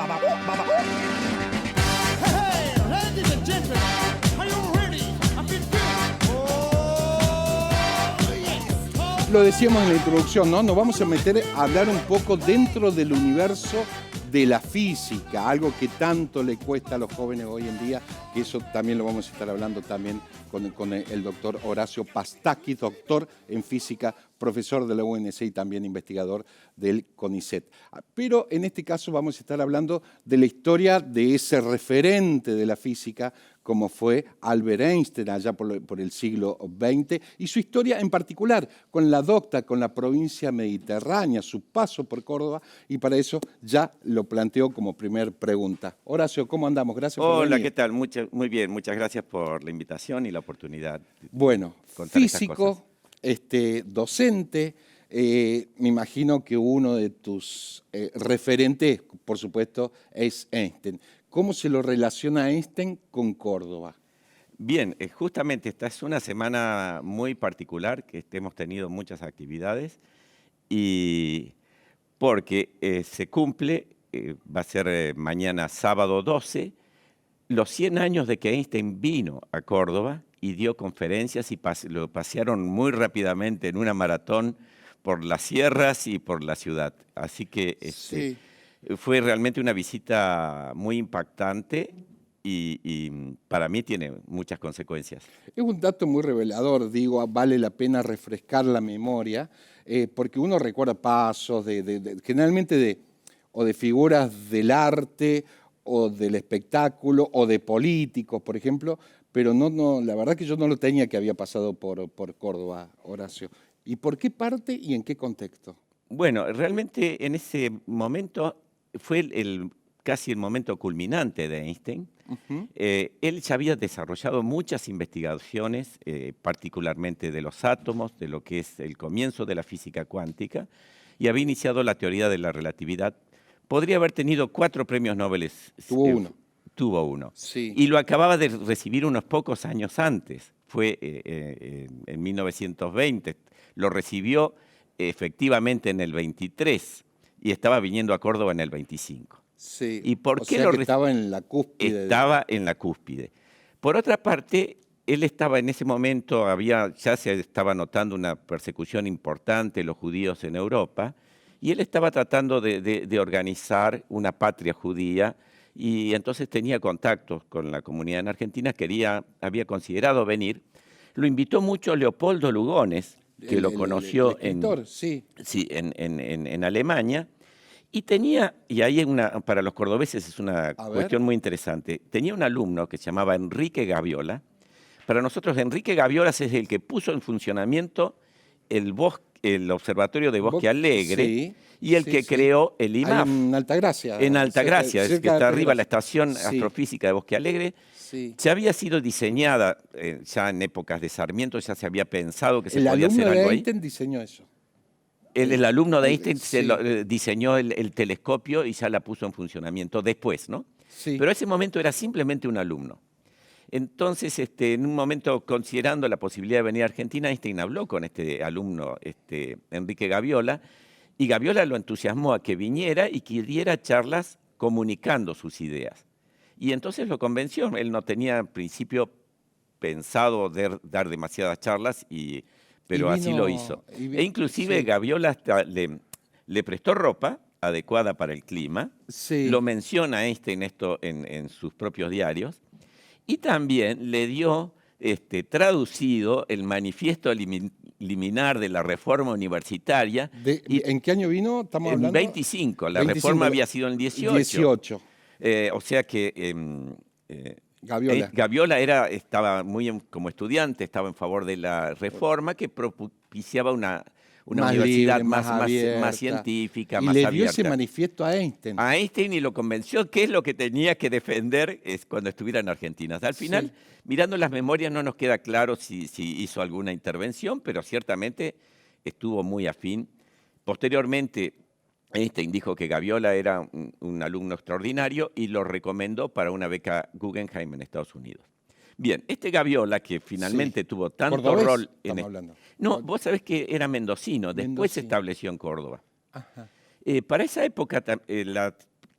Hey, ladies and gentlemen, are you ready? I feel good. Oh, yes. Lo decíamos en la introducción, ¿no? Nos vamos a meter a hablar un poco dentro del universo de la física, algo que tanto le cuesta a los jóvenes hoy en día, que eso también lo vamos a estar hablando también con el doctor Horacio Pastáquis, doctor en física, profesor de la UNC y también investigador del CONICET. Pero en este caso vamos a estar hablando de la historia de ese referente de la física, como fue Albert Einstein allá por el siglo XX, y su historia en particular con la docta, con la provincia mediterránea, su paso por Córdoba, y para eso ya lo planteo como primer pregunta. Horacio, ¿cómo andamos? Gracias por venir. Hola, ¿qué tal? Muy bien, muchas gracias por la invitación y la oportunidad. Bueno, contar estas cosas. físico, docente, me imagino que uno de tus referentes, por supuesto, es Einstein. ¿Cómo se lo relaciona Einstein con Córdoba? Bien, justamente esta es una semana muy particular, que hemos tenido muchas actividades, y porque se cumple, va a ser mañana sábado 12, los 100 años de que Einstein vino a Córdoba y dio conferencias y lo pasearon muy rápidamente en una maratón por las sierras y por la ciudad. Así que Sí. fue realmente una visita muy impactante y para mí tiene muchas consecuencias. Es un dato muy revelador, digo, vale la pena refrescar la memoria, porque uno recuerda pasos generalmente o de figuras del arte o del espectáculo o de políticos, por ejemplo, pero no, la verdad que yo no lo tenía que había pasado por Córdoba, Horacio. ¿Y por qué parte y en qué contexto? Bueno, realmente en ese momento fue casi el momento culminante de Einstein. Él ya había desarrollado muchas investigaciones, particularmente de los átomos, de lo que es el comienzo de la física cuántica, y había iniciado la teoría de la relatividad. Podría haber tenido 4 premios Nobel. Tuvo uno. Tuvo uno. Sí. Y lo acababa de recibir unos pocos años antes. Fue en 1920. Lo recibió efectivamente en el 23 y estaba viniendo a Córdoba en el 25. Sí. ¿Y por O qué sea lo que estaba en la cúspide. Estaba en la cúspide. Por otra parte, él estaba en ese momento, ya se estaba notando una persecución importante de los judíos en Europa, y él estaba tratando de organizar una patria judía, y entonces tenía contactos con la comunidad en Argentina, había considerado venir. Lo invitó mucho Leopoldo Lugones, que lo conoció el escritor, sí. en Alemania, y ahí para los cordobeses es una cuestión muy interesante. Tenía un alumno que se llamaba Enrique Gaviola. Para nosotros Enrique Gaviola es el que puso en funcionamiento el Observatorio de Bosque Alegre, sí, y el que creó el IMAF. En Altagracia. En Altagracia, es que está arriba la estación Sí. astrofísica de Bosque Alegre. Sí. Ya había sido diseñada ya en épocas de Sarmiento, ya se había pensado que se podía hacer El alumno de algo ahí. Einstein diseñó eso. El alumno de Einstein Sí. diseñó el telescopio y ya la puso en funcionamiento después, ¿no? Sí. Pero ese momento era simplemente un alumno. Entonces, en un momento, considerando la posibilidad de venir a Argentina, Einstein habló con este alumno, Enrique Gaviola, y Gaviola lo entusiasmó a que viniera y que diera charlas comunicando sus ideas. Y entonces lo convenció. Él no tenía en principio pensado dar demasiadas charlas, pero así lo hizo. E inclusive sí. Gaviola hasta le prestó ropa adecuada para el clima. Sí. Lo menciona Einstein esto en sus propios diarios. Y también le dio traducido el manifiesto liminar de la reforma universitaria. ¿En qué año vino? Estamos en hablando. 25. La 25, reforma había sido en el 18. 18. O sea que Gaviola. Gaviola estaba como estudiante, estaba en favor de la reforma que propiciaba una universidad libre, más científica, y más le abierta. dio ese manifiesto a Einstein. A Einstein, y lo convenció que es lo que tenía que defender cuando estuviera en Argentina. Al final, mirando las memorias, no nos queda claro si hizo alguna intervención, pero ciertamente estuvo muy afín. Posteriormente, Einstein dijo que Gaviola era un alumno extraordinario y lo recomendó para una beca Guggenheim en Estados Unidos. Bien, Gaviola, que finalmente tuvo tanto ¿Cordobés rol estamos hablando? No, vos sabés que era mendocino, después se estableció en Córdoba. Ajá. Para esa época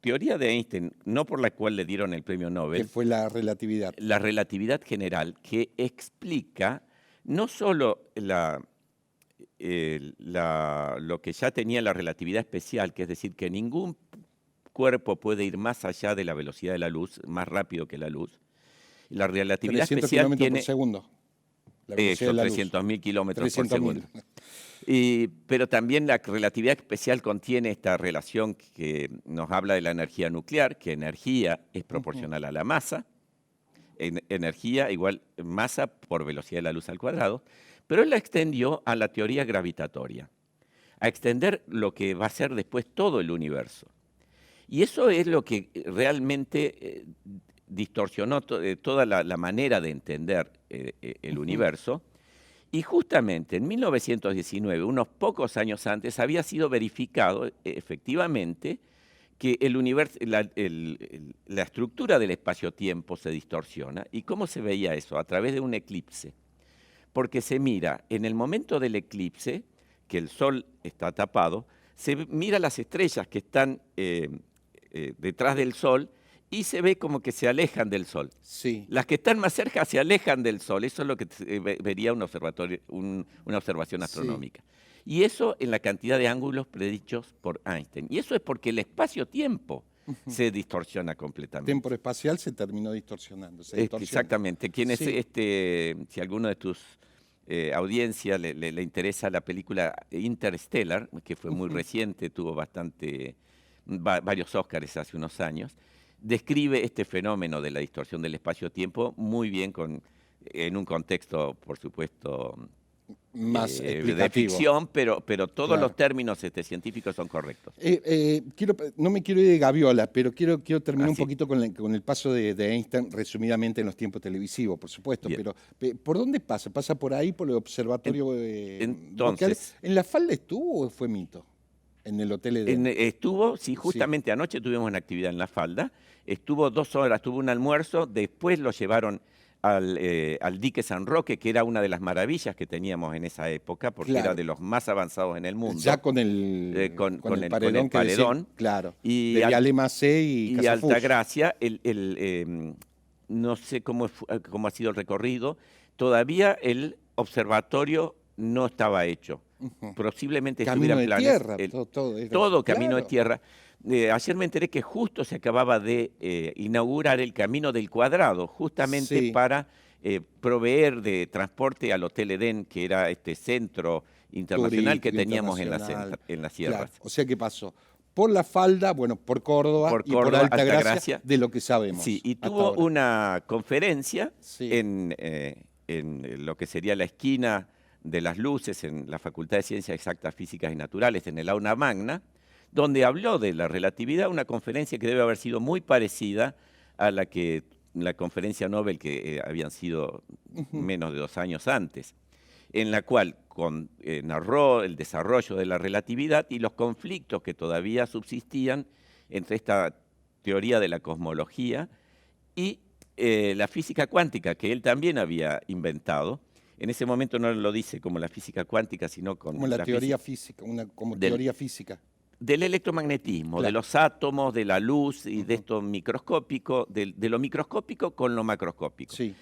teoría de Einstein, no por la cual le dieron el premio Que Nobel, fue la relatividad. la relatividad general, que explica no solo lo que ya tenía la relatividad especial, que es decir, que ningún cuerpo puede ir más allá de la velocidad de la luz, más rápido que la luz. La relatividad 300 especial kilómetros tiene por segundo. La velocidad eso, de la luz. 300.000 kilómetros por 300.000. segundo. Pero también la relatividad especial contiene esta relación que nos habla de la energía nuclear, que energía es proporcional a la masa, energía igual masa por velocidad de la luz al cuadrado, pero él la extendió a la teoría gravitatoria, a extender lo que va a ser después todo el universo. Y eso es lo que realmente distorsionó toda la manera de entender el universo. Y justamente en 1919, unos pocos años antes, había sido verificado efectivamente que el universo, la estructura del espacio-tiempo se distorsiona. ¿Y cómo se veía eso? A través de un eclipse. Porque se mira, en el momento del eclipse, que el Sol está tapado, se mira las estrellas que están detrás del Sol y se ve como que se alejan del Sol. Sí. Las que están más cerca se alejan del Sol. Eso es lo que vería un observatorio, una observación astronómica. Y eso en la cantidad de ángulos predichos por Einstein. Y eso es porque el espacio-tiempo se distorsiona completamente. Tiempo espacial se terminó distorsionando. Se distorsiona. Exactamente. ¿Quién Sí. si alguno de tus audiencia le interesa la película Interstellar, que fue muy reciente, tuvo varios Óscares hace unos años, describe este fenómeno de la distorsión del espacio-tiempo muy bien en un contexto, por supuesto, Más de explicativo. ficción, pero todos Claro. los términos científicos son correctos. No me quiero ir de Gaviola, pero quiero terminar un sí. poquito con el paso de Einstein, resumidamente en los tiempos televisivos, por supuesto. Bien. Pero, ¿por dónde pasa? ¿Pasa por ahí, por el observatorio? Entonces- ¿En la falda estuvo o fue mito? En el Hotel Edén. Estuvo, sí, justamente anoche tuvimos una actividad en La Falda, estuvo 2 horas, tuvo un almuerzo, después lo llevaron al dique San Roque, que era una de las maravillas que teníamos en esa época, porque Claro. era de los más avanzados en el mundo. Ya con el, con el el paredón. que decía- paredón. claro. Y de al- Viale Macé y Y Casafush. Altagracia, no sé cómo ha sido el recorrido, todavía el observatorio no estaba hecho. Posiblemente Camino estuviera de planes. tierra, todo era- Todo camino de claro. tierra. Ayer me enteré que justo se acababa de inaugurar el Camino del Cuadrado, justamente Sí. para proveer de transporte al Hotel Edén, que era este centro internacional que Turístico, teníamos internacional. en las sierras. Claro. O sea, ¿qué pasó? Por La Falda, bueno, por Córdoba Por y por Córdoba, Altagracia, Altagracia. de lo que sabemos. Sí, y hasta tuvo ahora. una conferencia Sí. en lo que sería la esquina de las luces en la Facultad de Ciencias Exactas, Físicas y Naturales, en el Aula Magna, donde habló de la relatividad, una conferencia que debe haber sido muy parecida a la conferencia Nobel que habían sido menos de 2 años antes, en la cual narró el desarrollo de la relatividad y los conflictos que todavía subsistían entre esta teoría de la cosmología y la física cuántica, que él también había inventado. En ese momento no lo dice como la física cuántica, sino Como la teoría física, como teoría física. del electromagnetismo, de Claro. los átomos, de la luz y de esto microscópico, de lo microscópico con lo macroscópico. Sí.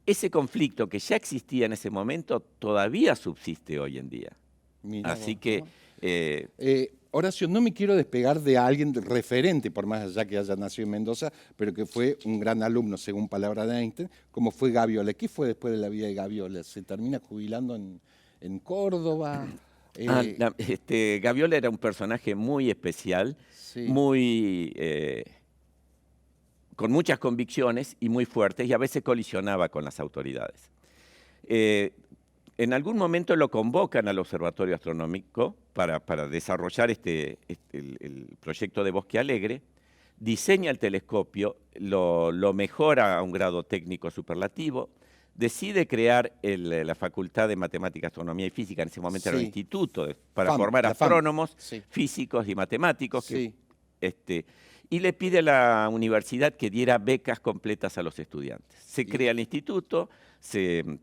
Ese conflicto que ya existía en ese momento todavía subsiste hoy en día. Mirá Así vos, que ¿no? Horacio, no me quiero despegar de alguien referente, por más allá que haya nacido en Mendoza, pero que fue un gran alumno, según palabras de Einstein, como fue Gaviola. ¿Qué fue después de la vida de Gaviola? ¿Se termina jubilando en Córdoba? Gaviola era un personaje muy especial, Sí. muy con muchas convicciones y muy fuertes, y a veces colisionaba con las autoridades. En algún momento lo convocan al Observatorio Astronómico para desarrollar el proyecto de Bosque Alegre, diseña el telescopio, lo mejora a un grado técnico superlativo, decide crear la Facultad de Matemática, Astronomía y Física, en ese momento era un Sí. instituto para FAM, formar la FAM. astrónomos, Sí. físicos y matemáticos, Sí. y le pide a la universidad que diera becas completas a los estudiantes. Se crea el instituto,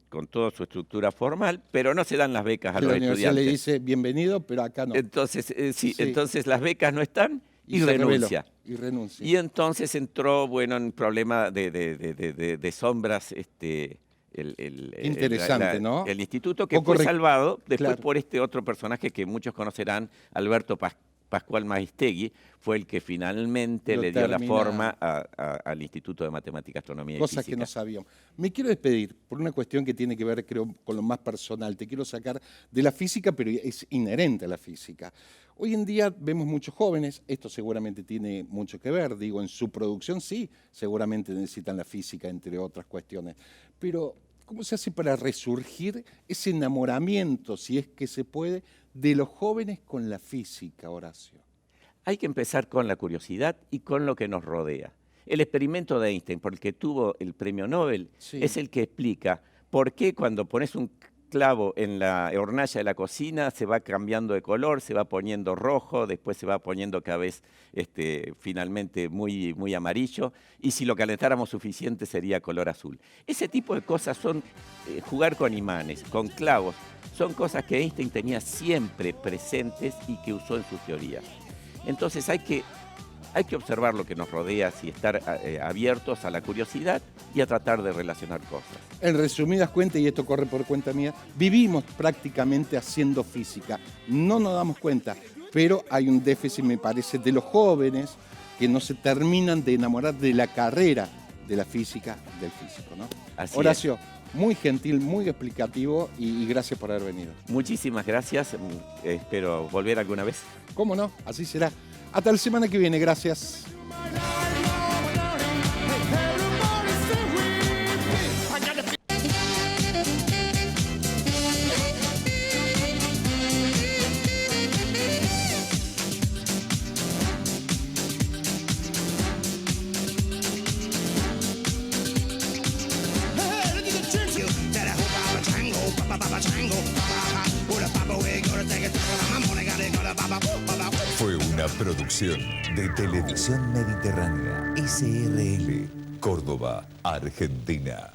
con toda su estructura formal, pero no se dan las becas a Que los la universidad estudiantes. le dice bienvenido, pero acá no. Entonces, Sí. entonces las becas no están y se renuncia. Y renuncia. Y entonces entró, bueno, en problema de sombras, Interesante, ¿no? el instituto, que Poco fue salvado después claro. por este otro personaje que muchos conocerán, Alberto Pascual Maistegui, fue el que finalmente Lo le dio la termina- forma al Instituto de Matemática, Astronomía y Cosas Física. que no sabíamos. Me quiero despedir por una cuestión que tiene que ver, creo, con lo más personal. Te quiero sacar de la física, pero es inherente a la física. Hoy en día vemos muchos jóvenes, esto seguramente tiene mucho que ver, digo, en su producción sí, seguramente necesitan la física, entre otras cuestiones. Pero, ¿cómo se hace para resurgir ese enamoramiento, si es que se puede, de los jóvenes con la física, Horacio? Hay que empezar con la curiosidad y con lo que nos rodea. El experimento de Einstein, por el que tuvo el premio Nobel, Sí. es el que explica por qué cuando pones un clavo en la hornalla de la cocina se va cambiando de color, se va poniendo rojo, después se va poniendo cada vez finalmente muy amarillo, y si lo calentáramos suficiente sería color azul. Ese tipo de cosas son jugar con imanes, con clavos, son cosas que Einstein tenía siempre presentes y que usó en sus teorías. Entonces hay que observar lo que nos rodea y estar abiertos a la curiosidad y a tratar de relacionar cosas. En resumidas cuentas, y esto corre por cuenta mía, vivimos prácticamente haciendo física. No nos damos cuenta, pero hay un déficit, me parece, de los jóvenes que no se terminan de enamorar de la carrera de la física, del físico, ¿no? Así Horacio, muy gentil, muy explicativo y gracias por haber venido. Muchísimas gracias, espero volver alguna vez. ¿Cómo no? Así será. Hasta la semana que viene, gracias. Fue una producción de Televisión Mediterránea, SRL, Córdoba, Argentina.